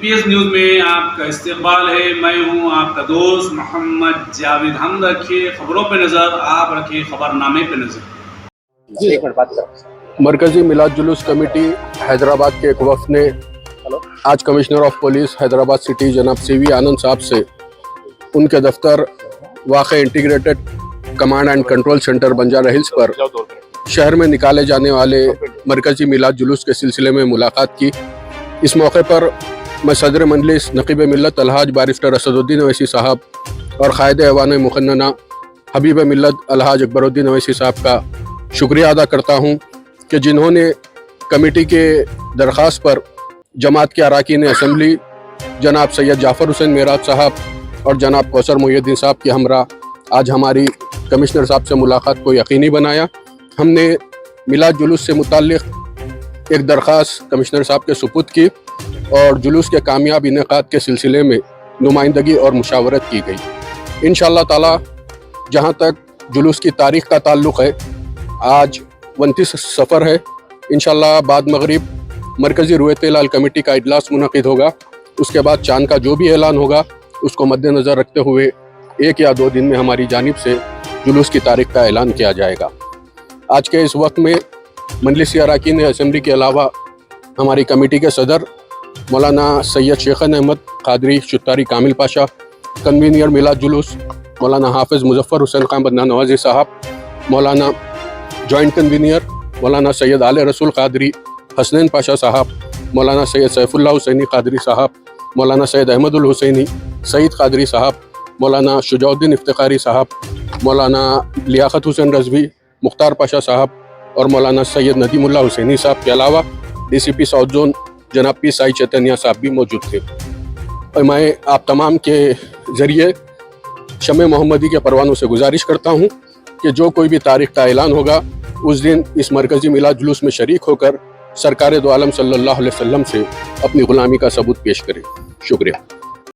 GPS news میں آپ کا استقبال ہے۔ میں ہوں آپ کا دوست محمد جاوید۔ ہم رکھیے خبروں پہ نظر، آپ رکھیے خبر نامے پہ نظر۔ مرکزی میلاد جلوس کمیٹی حیدرآباد کے ایک وفد نے آج commissioner of police Hyderabad city جناب سی وی آنند صاحب سے ان کے دفتر واقع integrated command and control centre Banjara Hills پر شہر میں نکالے جانے والے مرکزی میلاد جلوس کے سلسلے میں ملاقات کی۔ اس موقع پر میں صدر مجلس نقیب ملت الحاج بارسٹر اسد الدین اویسی صاحب اور قائد ایوان مقننہ حبیب ملت الحاج اکبر الدین اویسی صاحب کا شکریہ ادا کرتا ہوں کہ جنہوں نے کمیٹی کے درخواست پر جماعت کے اراکین اسمبلی جناب سید جعفر حسین معراج صاحب اور جناب کوثر محی الدین صاحب کے ہمراہ آج ہماری کمشنر صاحب سے ملاقات کو یقینی بنایا۔ ہم نے میلاد جلوس سے متعلق ایک درخواست کمشنر صاحب کے سپرد کی اور جلوس کے کامیاب انعقاد کے سلسلے میں نمائندگی اور مشاورت کی گئی۔ انشاءاللہ تعالی جہاں تک جلوس کی تاریخ کا تعلق ہے، آج 29 صفر ہے۔ انشاءاللہ بعد مغرب مرکزی رویت ہلال کمیٹی کا اجلاس منعقد ہوگا۔ اس کے بعد چاند کا جو بھی اعلان ہوگا اس کو مد نظر رکھتے ہوئے 1 یا 2 دن میں ہماری جانب سے جلوس کی تاریخ کا اعلان کیا جائے گا۔ آج کے اس وقت میں مجلسی اراکین اسمبلی کے علاوہ ہماری کمیٹی کے صدر مولانا سید شیخن احمد قادری شتاری کامل پاشا، کنوینئر میلاد جلوس مولانا حافظ مظفر حسین خان بدنہ نوازی صاحب، مولانا جوائنٹ کنوینئر مولانا سید آل رسول قادری حسنین پاشا صاحب، مولانا سید سیف اللہ حسینی قادری صاحب، مولانا سید احمد الحسینی سعید قادری صاحب، مولانا شجاع الدین افتخاری صاحب، مولانا لیاقت حسین رضوی مختار پاشا صاحب اور مولانا سید ندیم اللہ حسینی صاحب کے علاوہ ڈی سی پی ساؤتھ زون جناب پی سائی چیتنیا صاحب بھی موجود تھے۔ اور میں آپ تمام کے ذریعے شمع محمدی کے پروانوں سے گزارش کرتا ہوں کہ جو کوئی بھی تاریخ کا اعلان ہوگا اس دن اس مرکزی میلاد جلوس میں شریک ہو کر سرکار دو عالم صلی اللہ علیہ وسلم سے اپنی غلامی کا ثبوت پیش کریں۔ شکریہ۔